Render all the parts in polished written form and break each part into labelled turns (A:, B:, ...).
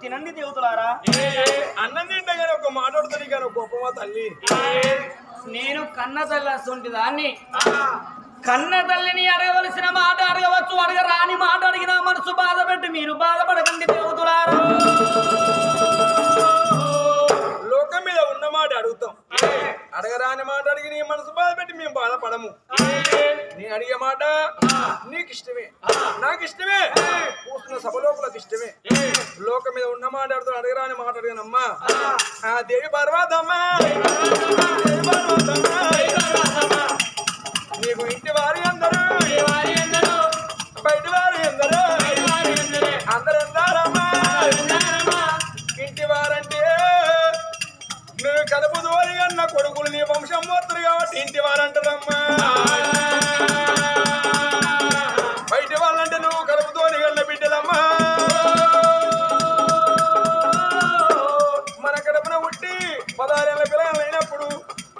A: తినండి దేవతలారా.
B: అన్నం తింటగానే ఒక మాట్లాడుతుంది కానీ గొప్పమా తల్లి.
A: నేను కన్న తల్లి అసంటి దాన్ని. కన్న తల్లిని అడగవలసిన మాట అడగవచ్చు, అడగరాని మాట అడిగినా మనసు బాధపెట్టి మీరు బాధపడకండి దేవతలారా.
B: లోకం మీద ఉన్న మాట అడుగుతాం, అడగరాని మాట అడిగి నీ మనసు బాధపెట్టి మేము బాధపడము. నీ అడిగే మాట నీకు ఇష్టమే, నాకు ఇష్టమే, కూర్చున్న సభలోకులకు ఇష్టమే. లోకం మీద ఉన్న మాట అడుగుతాం, అడగరాని మాట అడిగానమ్మా. ఆ దేవి పర్వతమ్మా, నీకు ఇంటి వారి అందరూ బయట వారి అందరూ అందరూ ఎందారమ్మా. ఇంటి వారంటే నువ్వు కడుపు దోరి అన్న కొడుకులు నీ వంశం పోతురు కాబట్టి ఇంటి వారంటారమ్మా. బయట వాళ్ళంటే నువ్వు కడుపు దోరి అన్న బిడ్డలమ్మా. మన కడుపున పుట్టి 16 ఏళ్ళ పిల్లలు అయినప్పుడు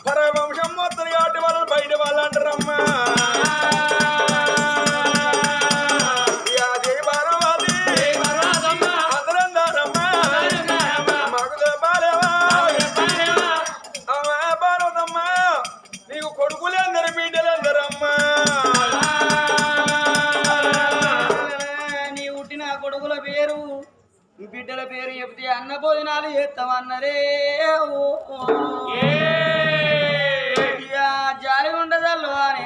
B: పర వంశం పోతురు కాబట్టి వాళ్ళు బయట వాళ్ళు అంటారమ్మా.
A: బిడ్డల పేరు చెప్తే అన్న భోజనాలు చేస్తామన్నరే. జాలి ఉండదల్లు అని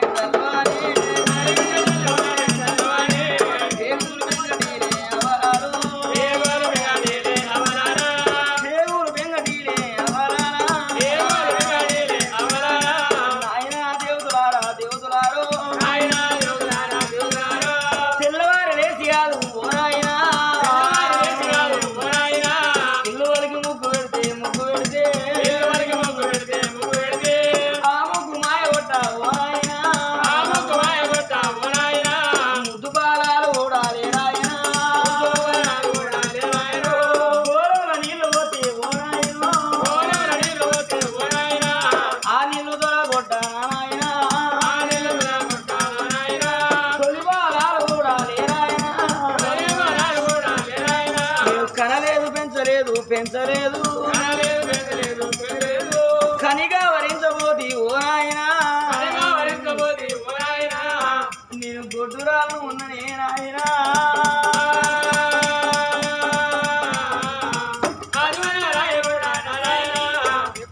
A: పెంచలేదు కనిగా వరించబోది ఓ నాయనా. నేను గొడ్డురాలు ఉన్ననే నాయనా.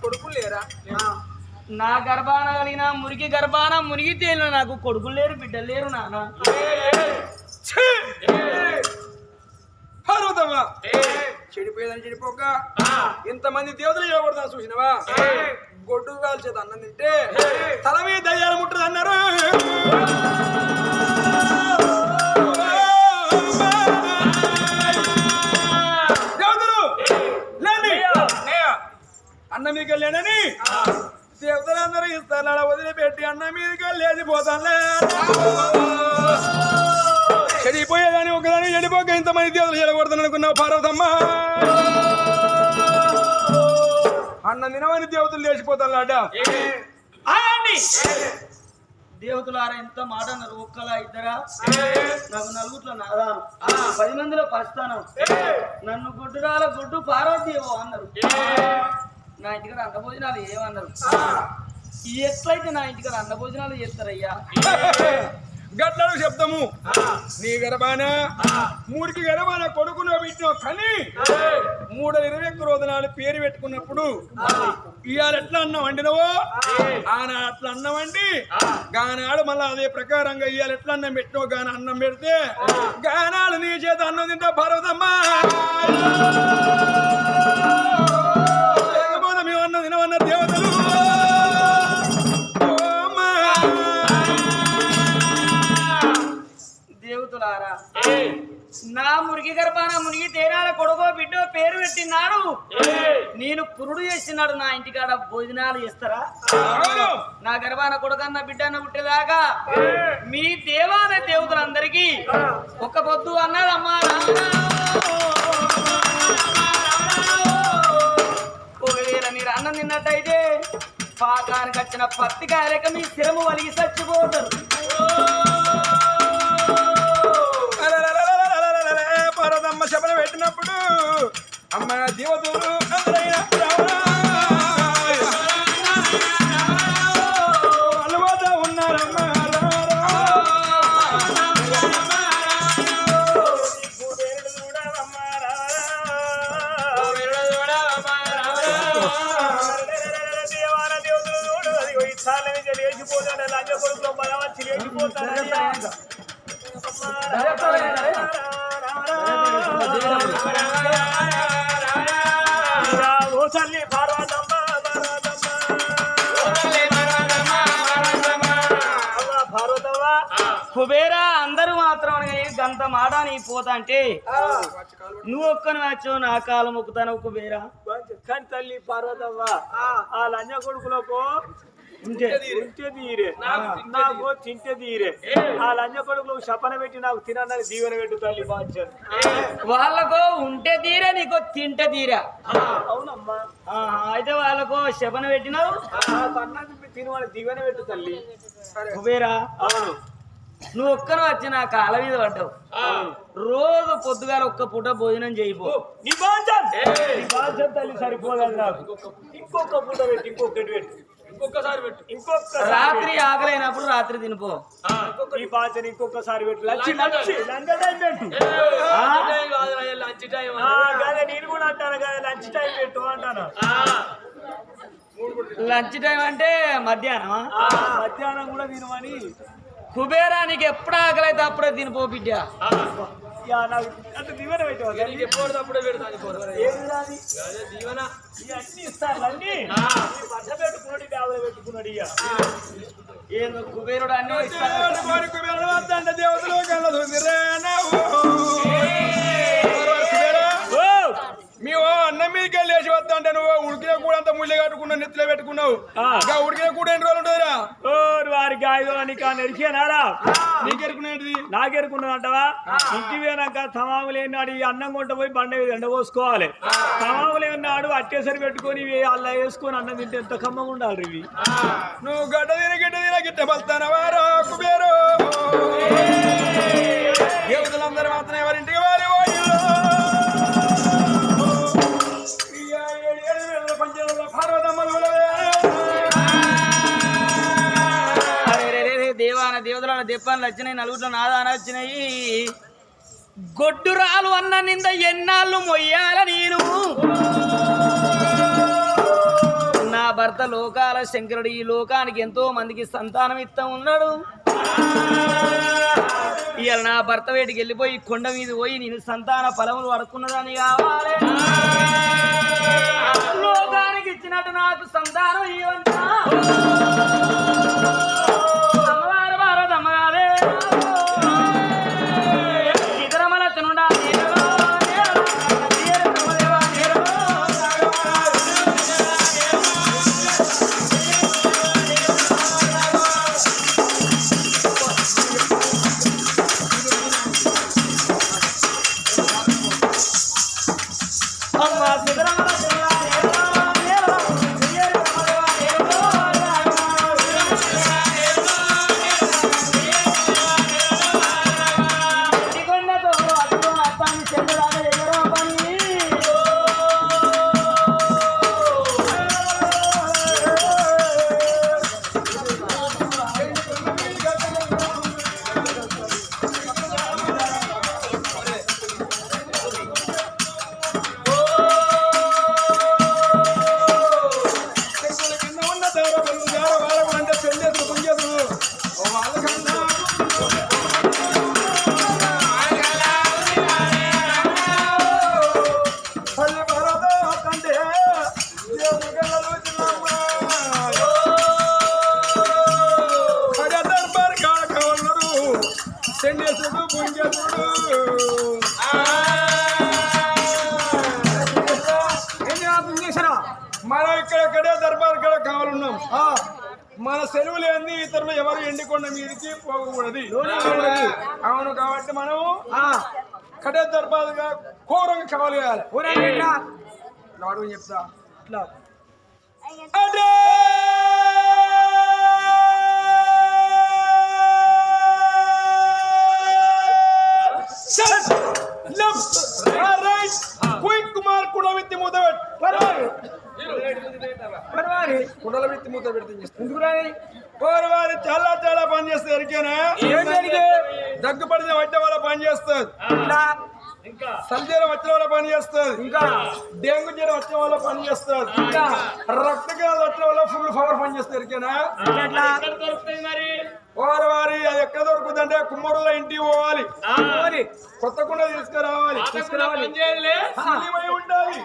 B: కొడుకులు లేరా?
A: నా గర్భాన కలిగిన మురికి గర్భాన మునిగి తేలిన నాకు కొడుకులు లేరు, బిడ్డలు లేరు నాన్న.
B: చెడిపోయేదని చెడిపోక ఇంతమంది దేవతలు చేయకూడదా చూసినవా? గొడ్డు కాలు చేత అన్నం తింటే తల మీద దయ్యాలు ముట్టదు అన్నారు. దేవతలు లేని అన్నం మీదకి వెళ్ళానని దేవతలందరూ ఇస్తాను వదిలిపెట్టి అన్నం మీదకి లేచిపోతాను. చెడిపోయేదాన్ని ఒకదాన్ని చెడిపోక ఇంతమంది దేవతలు చేయకూడదని అనుకున్నావు పార్వతమ్మ. అన్న తినవని దేవతలు లేచిపోతాను అడ్డ.
A: దేవతలారా ఎంత మాట అన్నారు. ఒక్కలా ఇద్దరా? నాకు నలుగుట్లో నాదాను, 10 మందిలో పస్తాను. నన్ను గుడ్డురాల గుడ్డు పార్వతీయో అన్నారు. నా ఇంటికాడ అన్న భోజనాలు ఏమన్నారు? ఎట్లయితే నా ఇంటికాడ అన్న భోజనాలు చేస్తారయ్యా?
B: గట్లను చెప్తాము. నీ గర్భాన మూడికి గర్భాన కొడుకునో బిడ్డో కని 321 రోజునాలు పేరు పెట్టుకున్నప్పుడు ఇవాళ ఎట్లా అన్నం వండినవో ఆనా అట్లా అన్నం వండి గానాడు మళ్ళా అదే ప్రకారంగా ఇవాళ ఎట్లా అన్నం పెట్టినో గాన అన్నం పెడితే గానాడు నీ చేత అన్నం తింటా పార్వతమ్మా. లేకపోతే మేము అన్నం తినవన్న దేవతలు.
A: దేవతలారా నా మురికి గర్భాన మునిగి తేనాల కొడుకో బిడ్డో పేరు పెట్టినాడు. నేను పురుడు చేసినాడు. నా ఇంటికాడ భోజనాలు చేస్తారా? నా గర్భాన కొడుకన్న బిడ్డన్న పుట్టేదాకా మీ దేవాన దేవతలందరికీ ఒక పొద్దు అన్నదమ్మా. ఒకవేళ మీరు అన్నం తిన్నట్టయితే పాకానికి వచ్చిన పత్తి కాయలక మీ స్థిరము వలిగి చచ్చిపోతారు.
B: పరదమ్మ శబల పెట్టినప్పుడు అమ్మ దేవతలు అందరైన అలవాట ఉన్నారమ్మ
C: లేచిపోతాడు లంజ కొడుకులో బలవంచి లేచిపోతాడు ఓ తల్లి పార్వతమ్మ పార్వతమ్మ
A: కుబేరా అందరూ మాత్రం గంత మాట నీ పోతా అంటే నువ్వు ఒక్కని వచ్చావు నా కాలం మొక్కుతాను కుబేరా
C: కానీ తల్లి పార్వతమ్మ ఆ లంజ కొడుకులకు ఉంటే తీరే నాకు తింటే తీరే ఆ లంజ కొడుకులకు శపన పెట్టి నాకు తినని దీవెన పెట్టు తల్లి బాధ్యత
A: వాళ్ళకు ఉంటే తీరా నీకు తింటే తీరా
C: అవునమ్మా
A: అయితే వాళ్ళకు శపన పెట్టినావు
C: తిని వాళ్ళ దీవెన పెట్టు తల్లి
A: కుబేరా
C: అవును
A: నువ్వు ఒక్కను వచ్చి నా కాళ్ళ మీద పడ్డావు రోజు పొద్దుగాల ఒక్క పూట భోజనం చేయిపో
C: నీ బాధ్యత తల్లి సరిపోలేదు నాకు ఇంకొక పూట పెట్టి ఇంకొకటి పెట్టు ఇంకొకసారి పెట్టు ఇంకొక
A: రాత్రి ఆకలైనప్పుడు రాత్రి తినిపో
C: ఈ బాధ్యత ఇంకొకసారి పెట్టు లంచ్ టైం పెట్టు కదా నేను కూడా అంటాను కదా లంచ్ టైం పెట్టు అంటాను
A: లంచ్ టైం అంటే మధ్యాహ్నం
C: మధ్యాహ్నం కూడా తినమని
A: కుబేరా నీకు ఎప్పుడు ఆకలి అయితే అప్పుడే తినిపో బిడ్డ
C: నాకు అంటే దీవెన పెట్టు
B: ఎప్పుడు అప్పుడే పెడతాను
C: దీవెన అన్ని ఇస్తాను అన్ని బట్ట పెట్టుకున్నాడు డాబులు పెట్టుకున్నాడు ఇక
A: ఏదో కుబేరుడు అన్ని
B: దేవతలు మీ అన్నం మీదకి లేచి వస్తా అంటే నువ్వు ఉడికిన కూడా అంత ముళ్ళ కట్టుకున్నావు నెత్తిలో పెట్టుకున్నావు ఇంకా ఉడికిన కూడా ఎన్ని రోజులు ఉంటుందిరా
C: వారికి ఆయుధం నీకు ఎరికేనారా
B: నీకెరుకునేది
C: నాకెరుకున్నది అంటవా ఇంటి పోయినాక తమాము లేనాడు ఈ అన్నం కొంట పోయి బండ ఎండబోసుకోవాలి తమాము లేనాడు అట్టేసరి పెట్టుకొని అలా వేసుకొని అన్నం తింటే ఎంత కమ్మగా ఉండాలి ఇవి
B: నువ్వు గడ్డ తిన గిట్ట బస్తానవారా కుబేరు దేవతలందరూ మాత్రం ఎవరింటికి వారి
A: దేవాన దేవతల దెప్పలు వచ్చినాయి నలుగురు నాదాన వచ్చినాయి గొడ్డురాలు అన్న నింద ఎన్నాళ్ళు మొయ్యాల నేను నా భర్త లోకాల శంకరుడు ఈ లోకానికి ఎంతో మందికి సంతానం ఇస్తా ఉన్నాడు ఇవాళ నా భర్త వేటికి వెళ్ళిపోయి కొండ మీద పోయి నేను సంతాన ఫలములు పడుకున్నదాన్ని కావాలి లోకానికి ఇచ్చినట్టు నాకు సంతానం ఇవ్వండి అమ్మవారు భారత అమ్మగారే ఇతరమల తినుడా
B: మనం ఇక్కడెక్కడే దర్బార్ కూడా కావాలన్నాం మన సెలవులు ఏంది ఇతరులు ఎవరు ఎండికొండ మీదకి పోకూడదు అవును కాబట్టి మనం కడే దర్బార్గా ఘోరంగా కావాలి నాడు చెప్తా అదే లెఫ్ట్ రైట్ క్విక్ కుమార్ కుడవిత్తి మూత
C: పర్వారి
B: కుడల విత్తి మూత పెడితే
C: ఎందుకు రాని
B: వారు చాలా చాలా పని చేస్తారు ఎరికేనా
C: ఏం జరిగే
B: దగ్గు పడిన వచ్చే వాళ్ళ పని చేస్తారు
C: ఇంకా
B: సంజీరం వచ్చిన వాళ్ళ పని చేస్తారు
C: ఇంకా
B: డెంగు జ్వరం వచ్చిన వాళ్ళ పని చేస్తారు
C: ఇంకా
B: రక్తగాలు వచ్చిన వాళ్ళ ఫుల్ పవర్ పని చేస్తారు ఎరికేనా
C: ఎట్లా
A: మరి
B: వారి అది ఎక్కడ దొరుకుతుందంటే కుమ్మరుల ఇంటికి పోవాలి
C: మరి
B: కొత్త కుండ తీసుకురావాలి
C: తీసుకురావాలి
B: సిలిమై ఉండాలి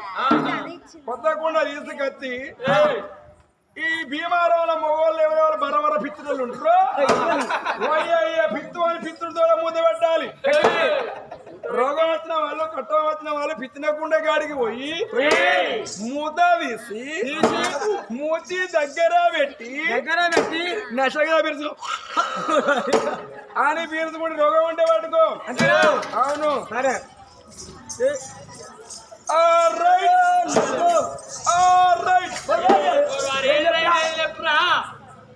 B: కొత్త కుండ తీసుకొచ్చి ఈ భీమారావుల మొగోళ్ళు ఎవరెవరు బరబర పిత్తులు ఉంటారు పిత్తు అని పిత్తులతో మూత పెట్టాలి రోగం వచ్చిన వాళ్ళు కట్టం వచ్చిన వాళ్ళు పిత్తినకుండా గాడికి పోయి మూత తీసి మూతి దగ్గర పెట్టి నషగా పిలుచు అని పీల్చుకుంటే రోగం ఉంటే పట్టుకో అవును
C: సరే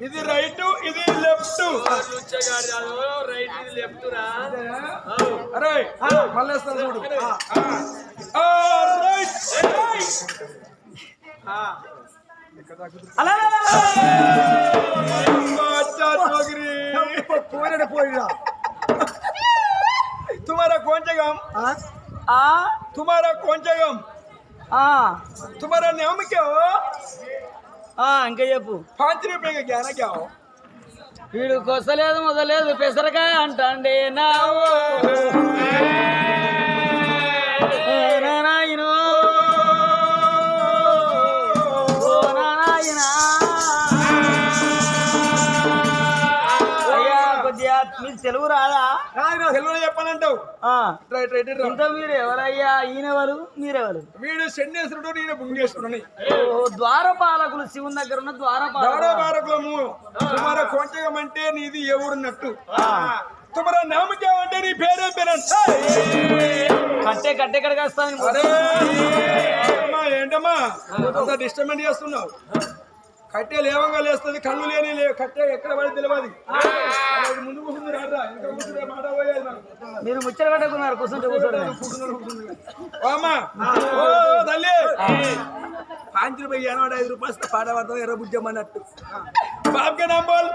B: ఇది రైట్ ఇది లెఫ్ట్ అరే మళ్ళీ చూడు तुम्हारा कौन जगह तुम्हारा कौन जगह तुम्हारा नाम क्या हो
A: ఇంకా చెప్పు
B: 5 रुपए का क्या ना क्या हो
A: వీడు కొసలేదు మొదలేదు పెసరకాయ అంటాండే నా నాయనో ఓ నాయనా అయ్యా కొద్దిగా మీకు తెలుగు రాదా
B: తెలుగులో చెప్పాలంటావు రైట్ రైట్
A: ఇంత మీరు ఎవరయ్యా ఈయనెవరు మీరెవరు
B: వీడు చెన్నేశ్వరుడు నేను బుంగేశ్వరుని
A: ద్వారపాలకులు శివుని దగ్గర ఉన్న ద్వారపాలకులు
B: ద్వారపాలకులము తుమారా కొంచెం అంటే నీది ఎవరున్నట్టు తుమారా నామకేం అంటే నీ పేరే పేరంట
A: కట్టే కట్టెక్కడికి వస్తాను
B: అమ్మా ఏంటమ్మా అంత డిస్టర్బెంట్ చేస్తున్నావు కట్టె లేవంగా లేస్తుంది కళ్ళు లేని కట్టె ఎక్కడ పడి తెలియదు ముందు కూర్చుంది రాడ్రా ఇంకా కూర్చుంటే మాట పోయేది
A: మీరు ముచ్చట పట్టుకున్నారు కూర్చుంటే కూర్చోండి
B: అమ్మా ఓ తల్లి 5 रुपये 5 రూపాయలు పాడబడతాం ఎర్ర బుజ్జమన్నట్టు బాబ్కే నామ్ బోల్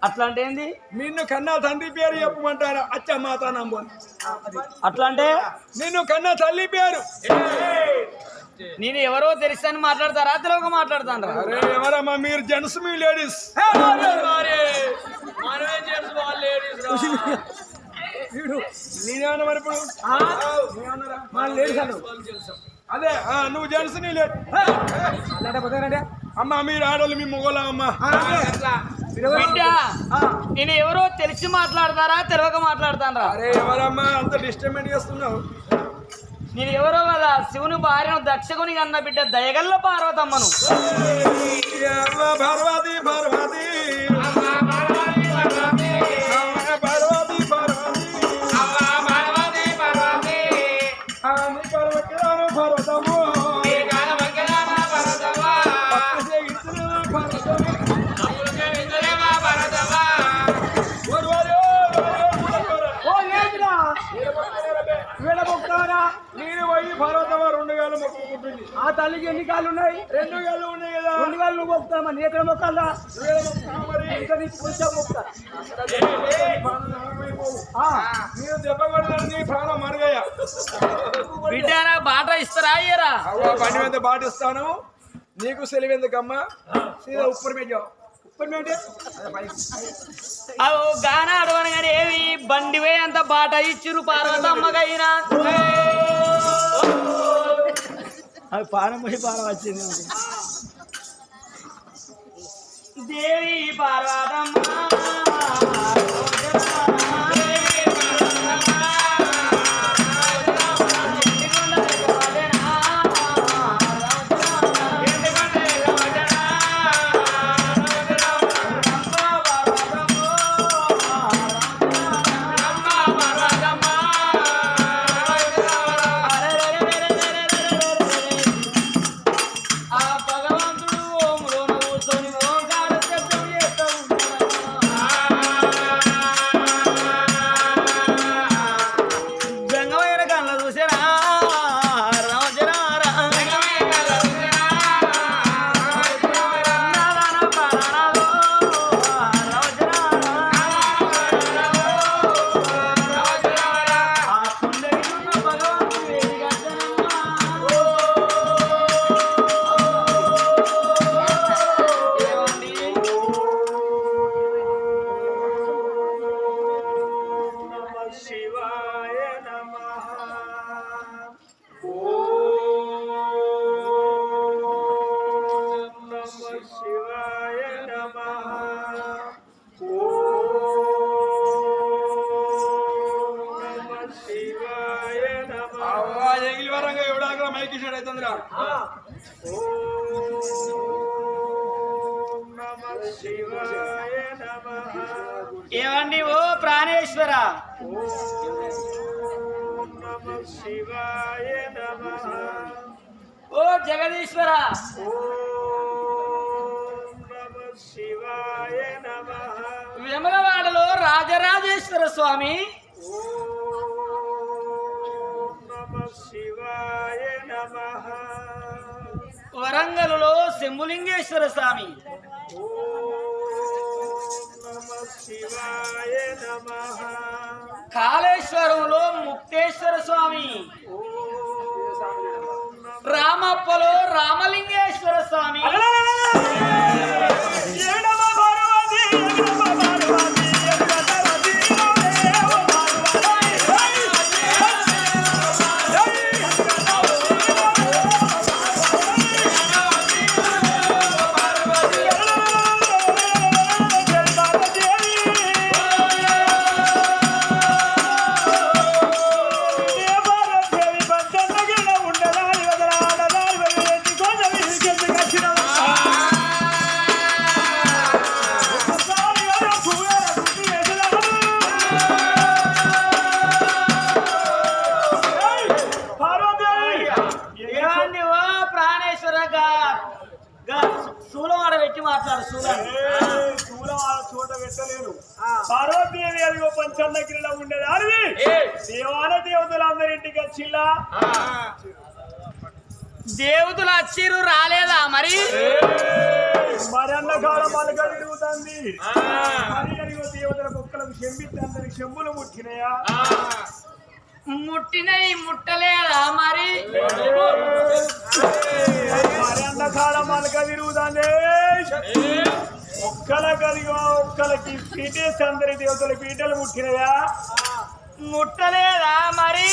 A: అట్లా అంటే ఏంది
B: నిన్ను కన్నా తండ్రి పేరు చెప్పమంటారా అచ్చా మాతా నామ్ బోల్
A: అట్లా అంటే
B: నిన్ను కన్నా తల్లి పేరు
A: నేను ఎవరో తెలుసని మాట్లాడతారా తెలుగు మాట్లాడతాను
B: అరే ఎవరమ్మా మీరు జెంట్స్ మీ లేడీస్ నేనేమన్నా మరి ఇప్పుడు అదే నువ్వు జెంట్స్ నీ లేడు అమ్మా మీరు ఆడోళ్ళు మీ మొగోళ్ళ అమ్మా
A: బిడ్డ నేను ఎవరో తెలిసి మాట్లాడతారా తెలుగు మాట్లాడతాను
B: అరే ఎవరమ్మా అంత డిస్టర్బెంట్ చేస్తున్నావు
A: నేను ఎవరో కదా శివుని భార్యను దక్షకుని కన్న బిడ్డ దయగల్ల పార్వతమ్మను
B: పార్వతి పార్వతి పర్వతము నేను పోయి పర్వతమా 2 గాలు మొక్కుకుంటుంది
C: ఆ తల్లికి ఎన్ని కాళ్ళు ఉన్నాయి
B: 2 గాలు ఉన్నాయి కదా
C: 2 కాళ్ళు నువ్వు మొక్కుతామా నీ ఎక్కడ మొక్కాలా
B: మరి
C: ఇంకా నీ పూజ మొక్తా
B: మీరు దెబ్బ కొడతాను ప్రాణం మరుగయ్యా
A: బిడ్డ బాట ఇస్తారా అయ్యారా
B: బండి మీద బాటిస్తాను నీకు సెలివెందుకమ్మా సీదా ఉప్పర్ మీద
A: గానా అడవను కానీ ఏవి బండివే అంత బాట ఇచ్చిరు పార్వతమ్మకైనా
C: అది పానం పోయి పానం వచ్చింది
A: దేవి పార్వతమ్మ ఆ భగవంతుడు ఓంలోన కూర్చొని ఓంకార శబ్దం చేస్తూ ఉంటాడు
B: ఎగిలి వరంగా ఎవడాక మైకి షాడ్ అవుతుందిరా
C: ఓం నమః శివాయ నమః.
A: ఏమండి ఓ ప్రాణేశ్వర
C: ఓం నమః శివాయ నమః.
A: ఓ జగదీశ్వర
C: ఓం నమః శివాయ నమః.
A: విమలవాడలో రాజరాజేశ్వర స్వామి
C: ఓం నమః శివాయ నమః.
A: వరంగల్లో శంభులింగేశ్వర స్వామి
C: ఓం నమః శివాయ నమః.
A: కాళేశ్వరంలో ముక్తేశ్వర స్వామి
C: ఓం నమః
A: రామప్పలో రామలింగేశ్వర స్వామి ఏమండి ఓ ప్రాణేశ్వర శూలవాడ పెట్టి మాట్లాడు శూలాన్ని
C: చోట పెట్టలేరు. పార్వతీదేవి అదిగో పంచన్నగిరిలో ఉండేది అడివి దేవాల దేవతలందరింటికి వచ్చిల్లా
A: దేవతలు వచ్చిరు రాలేదా మరి
C: మరన్న కాలం మలక తిరుగుతుంది. మరి అదిగో దేవతల కుక్కలకు చెంబితే అందరికి చెంబులు ముట్టినయా
A: ముట్టినయి ముట్టలేదా మరి
C: మరన్న కాలం మలక తిరుగుతుంది. ఒక్కలకి అదిగో ఒక్కలకి పీటేస్తే అందరి దేవతల పీటలు ముట్టినయా
A: ముట్టలేదా మరి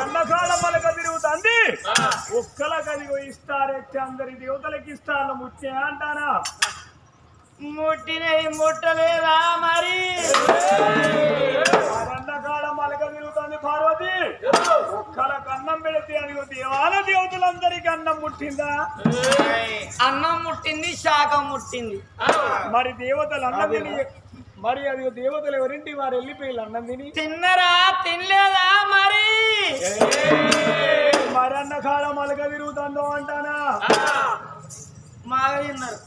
C: అన్నకాలం మలక తిరుగుతుంది. ఒక్కలకి అదిగో ఇస్తారెత్తే అందరి దేవతలకి ఇస్తాను ముట్టే అంటానా
A: ముట్టినయి ముట్టలేదా మరి
C: అన్నకాలం మలక తిరుగుతుంది. పార్వతి ఒక్కలకి అన్నం పెడితే అదిగో దేవాల దేవతలందరికి అన్నం ముట్టిందా
A: అన్నం ముట్టింది శాఖం ముట్టింది
C: మరి దేవతలు అన్నం తిని మరి అది దేవతలు ఎవరింటి వారు వెళ్ళిపోయి అన్నం తిని
A: తిన్నరా తినలేదా మరి
C: మరి అన్న కాలం మలక తిరుగుతుందో అంటానా
A: మాగా తిన్నారు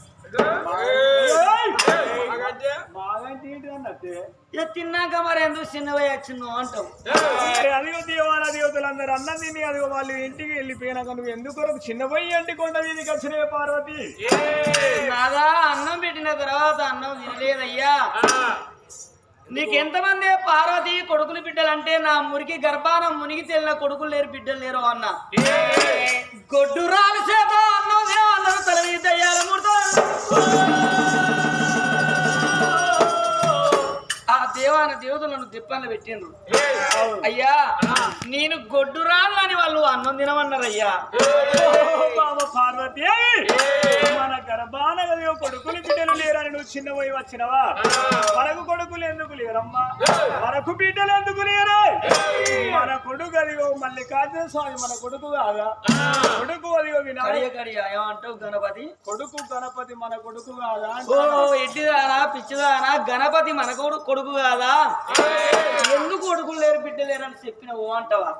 C: బాగంటే ఏంటి అన్నట్టే
A: ఇక తిన్నాక మరి ఎందుకు చిన్నవై వచ్చిందో అంటావు
C: అదిగో దేవాల దేవతలందరూ అన్నం తిని అదిగో వాళ్ళు ఇంటికి వెళ్ళిపోయినాక నువ్వు ఎందుకు చిన్నపోయి అంటే కొండ వీధికి వచ్చినాయి పార్వతి
A: నాదా అన్నం పెట్టిన తర్వాత అన్నం తినలేదయ్యా నీకెంతమంది పార్వతి కొడుకులు బిడ్డలంటే నా మురికి గర్భాన మునిగి తెల్లిన కొడుకులు లేరు బిడ్డలు లేరు అన్న గొడ్డు రాలు చేత అన్నం అందరూ తలవి దయ్యాల ఆ దేవాన దేవతలను దిప్పలు పెట్టిండ్రు అయ్యా నేను గొడ్డు రాళ్ళు అని వాళ్ళు అన్నం తినమన్నారయ్యా
C: బాబా పార్వతి మన గర్భాన కొడుకులు బిడ్డలు లేరని నువ్వు చిన్నపోయి వచ్చినవా మనకు కొడుకులు ఎందుకు లేరమ్మా మనకు బిడ్డలు ఎందుకు లేరు మన కొడుకు అదిగో మల్లికార్జున స్వామి మన కొడుకు కాదా కొడుకు అదిగో వినాయక
A: ఏమంటావు గణపతి
C: కొడుకు గణపతి మన కొడుకు కాదా
A: ఓ ఎడ్డిదానా పిచ్చిదానా గణపతి మన కొడుకు కాదా ఎందుకు కొడుకులు లేరు బిడ్డ లేరని చెప్పిన ఓ అంటావా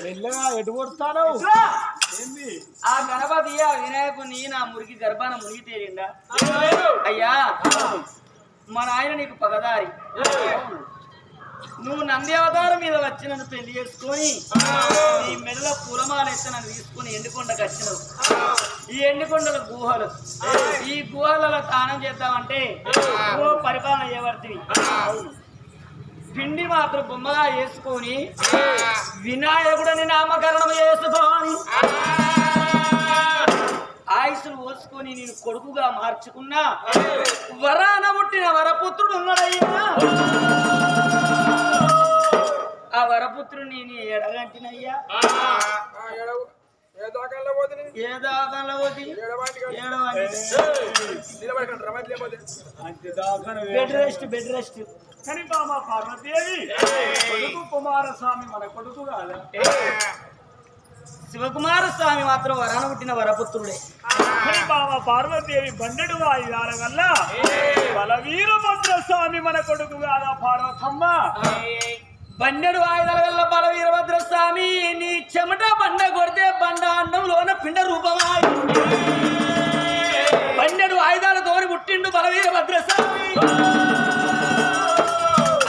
C: మెల్లగా ఎటు కొడతాను
A: ఆ గణపతి ఆ వినాయకుని నా మురికి గర్భాన మునిగి తేరిందా అయ్యా మా నాయన నీకు పగదారి నువ్వు నంది అవతారం మీద వచ్చి నన్ను పెళ్లి చేసుకొని నీ మెడలో పూలమాల ఎత్తి నన్ను తీసుకొని ఎండుకొండకు వచ్చినావు ఈ ఎండుకొండల గుహలు ఈ గుహలలో స్నానం చేద్దామంటే ఓ పరిపాలన చేయబడుతుంది పిండి మాత్రం బొమ్మగా వేసుకొని వినాయకుడిని నామకరణం చేసుకోని ఆయుసును పోసుకొని నేను కొడుకుగా మార్చుకున్నా వరాన పుట్టిన వరపుత్రుడు ఉన్నాడయ్యా ఆ వరపుత్రుని నేను ఎడగంటినయ్యా ఏ దాకాలో పోతుంది బెడ్ రెస్ట్
C: కానీ బామ పార్వతీదేవి కొడుకు కుమారస్వామి మన కొడుకు కాదా?
A: శివకుమార స్వామి మాత్రం వరాన పుట్టిన వరపుత్రుడే.
C: కానీ బామ పార్వతీదేవి బండెడు వాయిదాల వల్ల బలవీరభద్ర స్వామి మన కొడుకు కాదా పార్వతమ్మ?
A: బండెడు ఆయుధాల వల్ల బలవీరభద్ర స్వామి నీ చెమట బండ కొడితే బండ అన్నంలోన పిండ రూపమా బండెడు ఆయుధాలతోని పుట్టిండు బలవీరభద్ర స్వామి.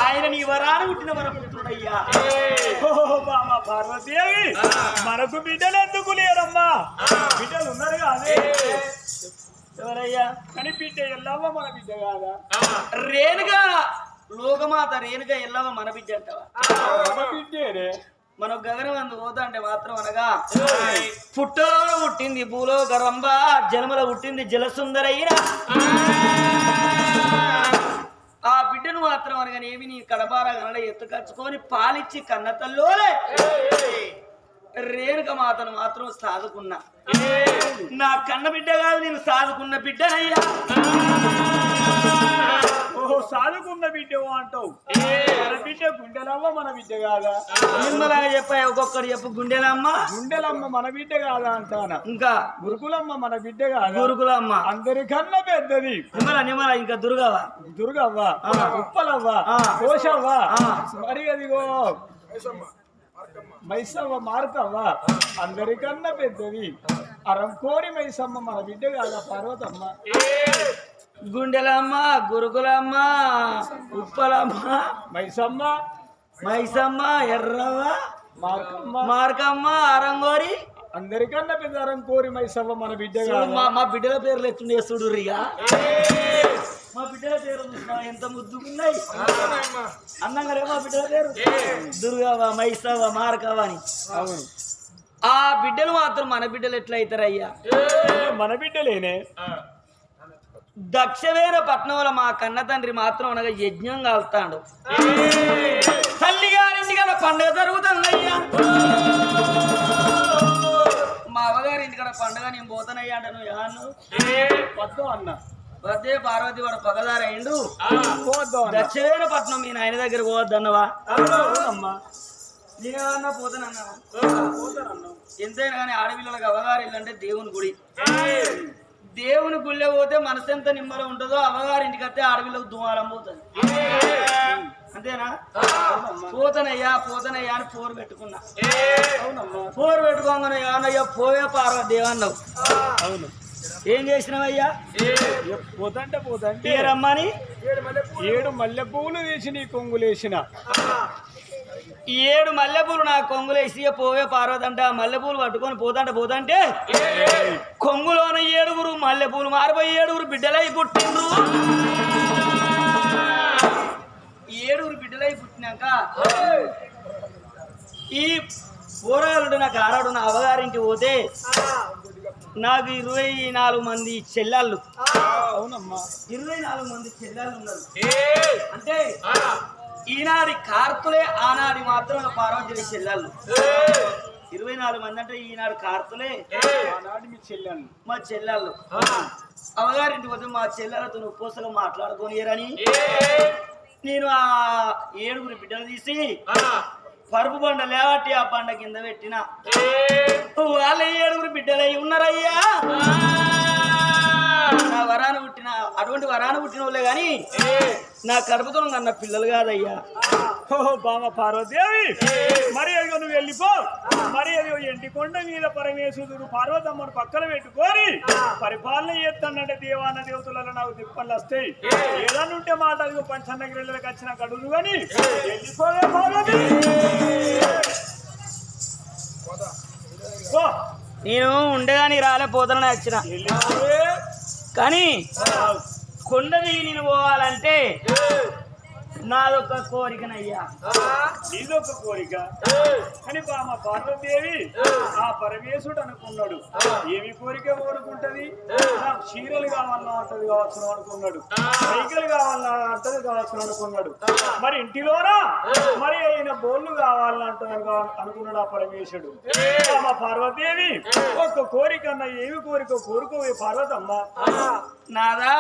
A: ఆయన నీ వరాన పుట్టిన వరపుత్రుడయ్యా.
C: బామ పార్వతీదేవి మనకు బిడ్డలు ఎందుకు లేరమ్మా? బిడ్డలు ఉన్నారు కాదే
A: ఎవరయ్యా?
C: కానీ బిడ్డ ఎల్లవ్వ మన బిడ్డ కాదా?
A: రేణుగా లోకమాత రేణుగా ఎల్లవ మన బిడ్డ అంటావా?
C: మన బిడ్డేనే.
A: మన గగనం అందు పోతా అంటే మాత్రం అనగా పుట్టలో పుట్టింది భూలో గరంబ, జలములో పుట్టింది జలసుందరయ్య. ఆ బిడ్డను మాత్రం అనగానేమి నీ కడబార గనడ ఎత్తుకచ్చుకొని పాలిచ్చి కన్న తల్లోలే రేణుక మాతను మాత్రం సాదుకున్నా. నా కన్న బిడ్డ కాదు, నేను సాదుకున్న బిడ్డనయ్యా.
C: ఓహో సాదుకున్న బిడ్డ అంటావు. మన బిడ్డ గుండెలమ్మ మన బిడ్డ కాదా?
A: నిమ్మలాగా చెప్పా ఒక్కొక్కడు చెప్పు. గుండెలమ్మ
C: గుండెలమ్మ మన బిడ్డ కాదా అంటానా?
A: ఇంకా
C: గురుకులమ్మ మన బిడ్డ కాదా?
A: గురుకులమ్మ
C: అందరికన్నా పెద్దది.
A: నిమ్మల ఇంకా దుర్గవ్వ,
C: దుర్గవ్వ, ఉప్పలవ్వ, కోశవ్వ, మరి అదిగో మైసవ్వ, మార్కవ్వ అందరికన్నా పెద్దది. అరంకోరి మైసమ్మ మన బిడ్డ కాదా పార్వతమ్మ?
A: గుండెలమ్మ, గురుకులమ్మ, ఉప్పలమ్మ,
C: మైసమ్మ,
A: మైసమ్మ, ఎర్రవ్వ,
C: మార్కమ్మ,
A: మార్కమ్మ, అరంగోరి
C: అందరికన్నా పెద్ద అరంకోరి మైసవ్వ మన బిడ్డ కాదా?
A: మా బిడ్డల పేర్లు ఎట్లుండే చూడురిగా. మా బిడ్డల పేరు ఎంత ముద్దుకున్నాయి అన్నంగా. మా బిడ్డల పేరు దుర్గవ్వ, మైసవ్వ, మార్కవ్వ అని.
C: అవును.
A: ఆ బిడ్డలు మాత్రం మన బిడ్డలు ఎట్లయితారయ్యా?
C: మన బిడ్డలేనే.
A: దక్షవేణ పట్నంలో మా కన్న తండ్రి మాత్రం అనగా యజ్ఞం కాల్తాడు. తల్లి గారింటి కదా పండుగ జరుగుతుందయ్యా. మా అవ్వగారింటి కదా పండుగ నేను పోతానయ్యా అంటే నువ్వు యాను
C: వద్దు అన్న.
A: వద్దే పార్వతి వాడు పగదారయ్యిండు.
C: పోద్దు అన్న.
A: దక్షవేణ పట్నం మీ నాయన దగ్గర పోవద్దన్నవా?
C: అవునమ్మా.
A: నేనేమన్నా పోతానన్నావా?
C: పోతానన్నా.
A: ఎంతైనా కానీ ఆడపిల్లలకు అవ్వగారు ఇల్లంటే దేవుని గుడి. దేవుని గుళ్ళే పోతే మనసు ఎంత నిమ్మలో ఉంటుందో అవ్వగారింటికి వస్తే ఆడపిల్లకు దుమారం పోతుంది. అంతేనా? పోతనయ్యా పోతనయ్యా అని పోరు పెట్టుకున్నా. పోరు పెట్టుకోగానే ఏమన్నయ్యా పోయే పార్వదేవి అన్నావు.
C: అవును.
A: ఏం చేసినావయ్యా?
C: పోతంటే పోతంటే
A: రమ్మని
C: 7 మల్లె పువ్వులు వేసి నీ కొంగులేసిన.
A: 7 మల్లెపూలు నా కొంగులేసి పోవే పార్వతి అంటే ఆ మల్లెపూలు పట్టుకొని పోతంటే కొంగులోన 7 మల్లెపూలు మారిపోయి 7 బిడ్డలై పుట్టిండ్రు. 7 బిడ్డలై పుట్టినాక ఈ పోరాడు నాకు ఆడాడు. నా అవ్వగారింటి పోతే నాకు 24 మంది చెల్లెళ్ళు.
C: అవునమ్మా.
A: 24 మంది చెల్లెళ్ళు ఉన్నారు. అంటే ఈనాడి కార్తులే ఆనాడి మాత్రం పార్వతి చెల్లెళ్ళు. 24 మంది అంటే ఈనాడు కార్తులే
C: ఆనాడు మీ చెల్లెళ్ళు
A: మా చెల్లెళ్ళు. అమ్మగారింటి పోతే మా చెల్లెలతో ఉపవాసంగా మాట్లాడుకోనియరని నేను ఆ 7 బిడ్డలు తీసి పరుపు బండ లేవట్టి ఆ బండ కింద పెట్టిన. వాళ్ళ 7 బిడ్డలై ఉన్నారయ్యా. నా వరాన పుట్టిన అటువంటి వరాన పుట్టిన వాళ్ళే గాని నా కడుపుతో అన్న పిల్లలు కాదయ్యా.
C: బామ పార్వతీదేవి మరి అదిగో నువ్వు వెళ్ళిపో. మరి అదిగో ఎండికొండ మీద పరమేశ్వరుడు పార్వతమ్మను పక్కన పెట్టుకొని పరిపాలన చేస్తానంటే దేవాన దేవతలలో నాకు దిప్పలు వస్తాయి. ఏదన్నా ఉంటే మాట అదిగో పంచన్నగిరిలకు వచ్చిన కడుగు కానీ వెళ్ళిపోయే పార్వతి.
A: నేను ఉండగాని రాలేపోతానని వచ్చిన. కానీ కొండ దిగి నేను పోవాలంటే నాదొక కోరికనయ్యా.
C: నీదొక కోరిక అని బామ పార్వతీదేవి ఆ పరమేశ్వరుడు అనుకున్నాడు. ఏమి కోరిక కోరుకుంటది? నాకు చీరలు కావాలన్నా అంటది కావచ్చు అనుకున్నాడు. సైకిల్ కావాలన్నా అంటది కావచ్చు అనుకున్నాడు. మరి ఇంటిలోనా మరి అయిన బోళ్ళు కావాలంటే అనుకున్నాడు ఆ పరమేశ్వరుడు. బామ పార్వతీదేవి ఒక్క కోరిక అన్న ఏమి కోరిక కోరుకోవే పార్వతమ్మ.
A: నాదా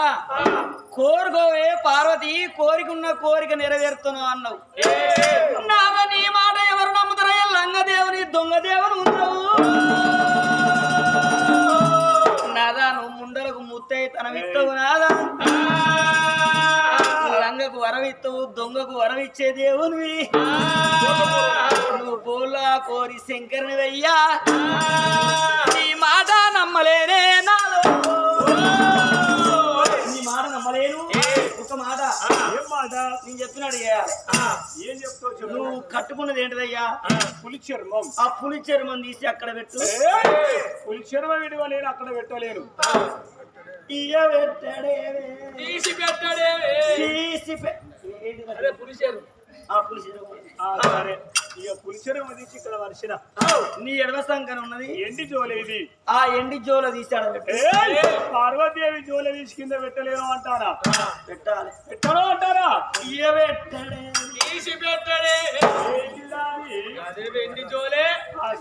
A: కోరుకోవే పార్వతి. కోరికున్న కోరిక కోరిక నెరవేరుతాను అన్నావు. నాదా నీ మాట ఎవరు నమ్ముతారయ్యా? లంగదేవుని దొంగదేవుని ఉన్నావు. నాదా నువ్వు ముండలకు ముత్తై తనవిత్తవు. నాదా లంగకు వరవిత్తవు, దొంగకు వరవిచ్చే దేవునివి. నువ్వు పోలా కోరి శంకరుని వెయ్యా. నీ మాట నమ్మలేనే నాలో, నీ మాట నమ్మలేను. ఒక మాట,
C: ఏం మాట?
A: నేను చెప్పినాడు
C: ఏం చెప్తావు చెప్పు.
A: నువ్వు కట్టుకున్నది ఏంటిదయ్యా?
C: పులి చర్మం.
A: ఆ పులి చర్మం తీసి అక్కడ పెట్టు.
C: పులి చర్మం విడవలేను, అక్కడ పెట్టలేను.
A: ఇయ్య పెట్టడేవే,
B: తీసి పెట్టడేవే.
A: తీసి
B: అదే పులిసేరు.
A: ఆ పులి చర్మం
C: సరే, ఇక పులి చర్మం తీసి ఇక్కడ వర్షన.
A: నీ ఎడమ సంకన ఉన్నది
C: ఎండి జోలే ఇది.
A: ఆ ఎండి జోల తీసి ఆడ పెట్టు.
C: పార్వతీదేవి జోలే తీసి కింద పెట్టలేను అంటారా?
A: పెట్టాలి.
C: పెట్టను అంటారా?
A: ఇయ్య పెట్టడే,
B: తీసి పెట్టడే. అదే వెండి జోలే.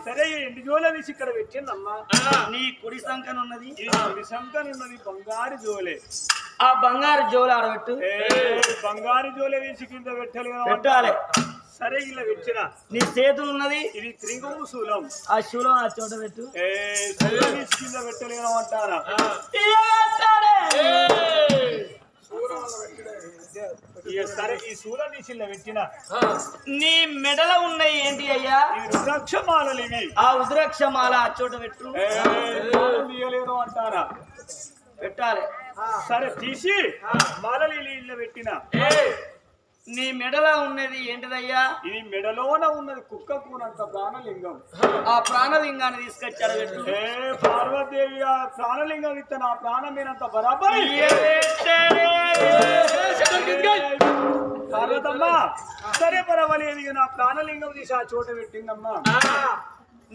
C: సరే, ఎండి జోలే తీసి ఇక్కడ పెట్టిందమ్మా.
A: నీ కుడి సంకన ఉన్నది,
C: ఉన్నది బంగారు జోలే.
A: ఆ బంగారు జోల ఆడబెట్టు.
C: బంగారు జోలే తీసి కింద పెట్టలేను.
A: పెట్టాలి.
C: సరే, ఇలా పెట్టిన.
A: నీ చేతులు ఉన్నది,
C: ఇది త్రింగము శూలం.
A: ఆ శూలం ఆ చోట పెట్టు.
C: శూలం తీసి కింద పెట్టలేను అంటారా? సరే, ఈ శూలం తీసి ఇలా పెట్టిన.
A: నీ మెడలో ఉన్నాయి ఏంటి అయ్యా?
C: ఈ రుద్రాక్షమాలలు ఇవి.
A: ఆ ఉద్రక్షమాల ఆ చోట పెట్టు.
C: తీయలేను అంటారా?
A: పెట్టాలి.
C: సరే, తీసి మాలలు ఇల్లు పెట్టిన.
A: నీ మెడలో ఉన్నది ఏంటిదయ్యా?
C: ఇది మెడలోన ఉన్నది కుక్క కూనంత ప్రాణలింగం.
A: ఆ ప్రాణలింగాన్ని తీసుకొచ్చాడు పెట్టు.
C: పార్వతీదేవి ఆ ప్రాణలింగం ఇస్తే నా ప్రాణం మీనంత బరాబరి. పార్వతమ్మా, సరే పర్వాలేదు, ఇక నా ప్రాణలింగం తీసి ఆ చోట పెట్టిందమ్మా.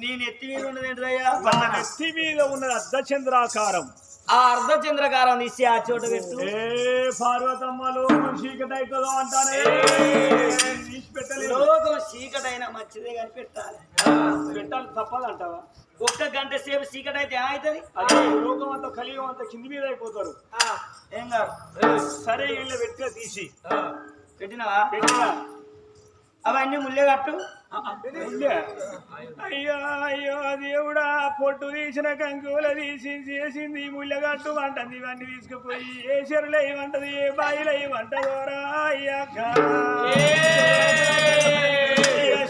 A: నీ నెత్తి మీద ఉన్నది ఏంటిదయ్యా?
C: నా నెత్తి మీద ఉన్నది అర్ధచంద్రాకారం.
A: ఆ అర్ధచంద్రకారం తీసి ఆ చోట పెట్టు.
C: పార్వతమ్మలో చీకటి అవుతుందో అంటానే, తీసి పెట్టలేదు.
A: లోకం చీకటైనా మంచిదే కానీ పెట్టాలి.
C: పెట్టాలి, తప్పదంటావా?
A: ఒక్క గంట సేపు చీకటి అయితే ఏమవుతుంది?
C: అదే లోకం అంతా కలియుగం అంతా కింది మీద అయిపోతారు.
A: ఏం కాదు.
C: సరే, ఇళ్ళ పెట్టిన తీసి
A: పెట్టినావా? అవన్నీ ముల్లే కట్టు.
C: అయ్యో అయ్యో దేవుడా, పొట్టు తీసిన కంకుల తీసి చేసింది ముళ్ళగట్టు అంటది. ఇవన్నీ తీసుకుపోయి ఏ చెరువులు ఏమంటది, ఏ బాయిలు ఏమంటదోరా అయ్యాక.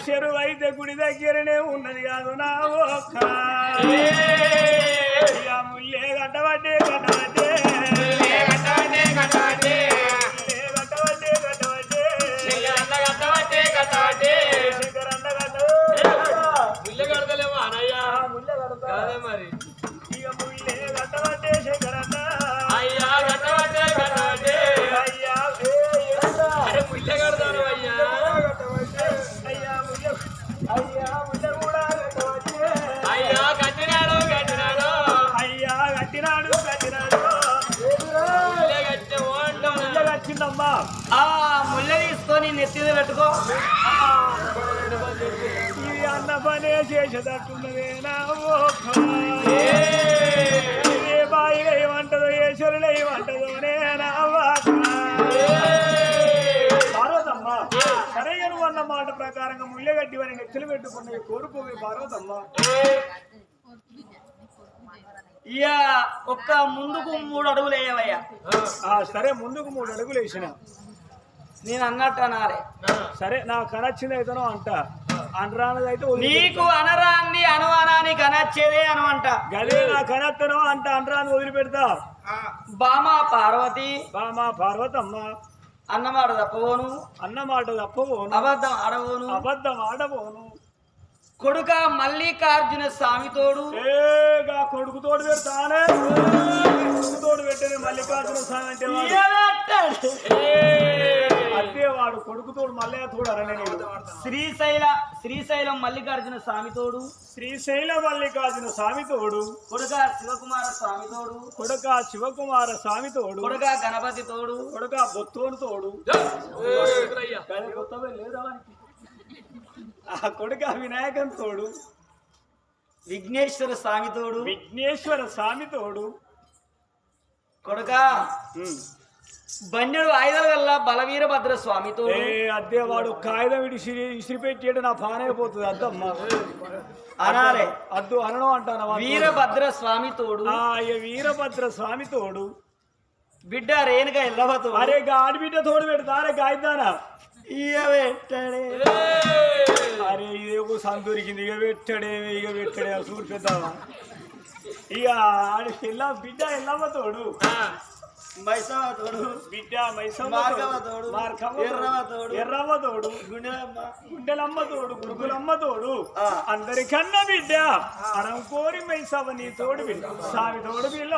C: చెరువు అయితే గుడి దగ్గరనే ఉన్నది కాదు నా ఒక్క. ముల్లే కట్టబట్టే కట్టబట్టే
B: మరి
C: ఇక ముల్లే కట్టబట్టే శంకరన్న.
B: అయ్యా కట్టబట్టే కట్టబట్టే.
C: అయ్యా
B: ముల్లె కడతాను అయ్యా.
C: అయ్యా ముల్ల కూడా కట్టబట్టే.
B: అయ్యా కట్టినాడు కట్టినాడు.
C: అయ్యా కట్టినాడు కట్టినాడు.
B: ముల్లె కట్టే ఓంటాను.
C: ముల్ల కట్టిందమ్మా.
A: ఆ ముల్లె తీసుకొని నెత్తి మీద పెట్టుకో.
C: ఇది అన్న పనే చేసేటట్టున్నదే నా ఏ బాయిలో ఏమంటదో, ఏ చెరువులో ఏమంటదో నేనా. పార్వతమ్మ, సరే నువ్వు అన్న మాట ప్రకారంగా ముల్లె గడ్డి వారి నెత్తులు పెట్టుకున్నవి కోరుకోవి పార్వతమ్మ.
A: ఇక ఒక్క ముందుకు 3 అడుగులు వేయవయ్యా.
C: సరే, ముందుకు 3 అడుగులు వేసిన.
A: నేను అన్నట్టు అనాలి.
C: సరే, నాకు అనొచ్చింది అయితేనో అంట, అనరానిది అయితే
A: నీకు అనరాన్ని అనుమానానికి అనొచ్చేదే అనమంట.
C: గదే నాకు అనత్తనో అంట, అనరాని వదిలిపెడతా.
A: బామా పార్వతి,
C: బామా పార్వతమ్మ,
A: అన్నమాట తప్పవోను,
C: అన్నమాట తప్పబోను,
A: అబద్ధం ఆడవోను,
C: అబద్ధం ఆడబోను.
A: కొడుక మల్లికార్జున స్వామితోడు
C: ఏగా కొడుకుతోడు పెడతానే. కొడుకుతోడు పెట్టనే మల్లికార్జున స్వామి అంటే అదే వాడు కొడుకుతోడు మల్లయ్య తోడు అరనే.
A: శ్రీశైలం మల్లికార్జున స్వామితోడు,
C: శ్రీశైల మల్లికార్జున స్వామి తోడు,
A: కొడుక శివకుమార స్వామి తోడు,
C: కొడుక శివకుమార స్వామి తోడు,
A: కొడుక గణపతి తోడు,
C: కొడుక బొత్తోడు తోడు. కొత్తవే లేదా ఆ కొడుక వినాయకన్ తోడు,
A: విఘ్నేశ్వర స్వామి తోడు,
C: విఘ్నేశ్వర స్వామి తోడు.
A: కొడుక బండెడు ఆయుధాల వల్ల బలవీరభద్ర స్వామితో
C: ఏ అద్దే వాడు కాగితం ఇసిరిపెట్టి నా పానైపోతుంది అద్దమ్మా
A: అనాలే
C: అద్దు అనడం అంటాను
A: వీరభద్ర స్వామి తోడు
C: వీరభద్ర స్వామి తోడు
A: బిడ్డ రేణుక ఎల్లవతో
C: అరే ఆడబిడ్డ తోడు పెడతారే గాయదానా
A: ఇక పెట్టడే
C: అరే ఇదేమో సందూరికింది ఇక పెట్టడే సూరు పెద్దావా ఇక ఆడి బిడ్డ ఎల్లమ్మ తోడు
A: మైసవ తోడు
C: బిడ్డ మైసమ్మ
A: మార్గవ తోడు ఎర్రవ తోడు
C: ఎర్రమ్మ తోడు గుండెలమ్మ తోడు గురుగులమ్మ తోడు అందరికన్నా బిడ్డ అనం కోరి మైసవ నీ తోడు బిడ్డ సామి తోడు బిల్ల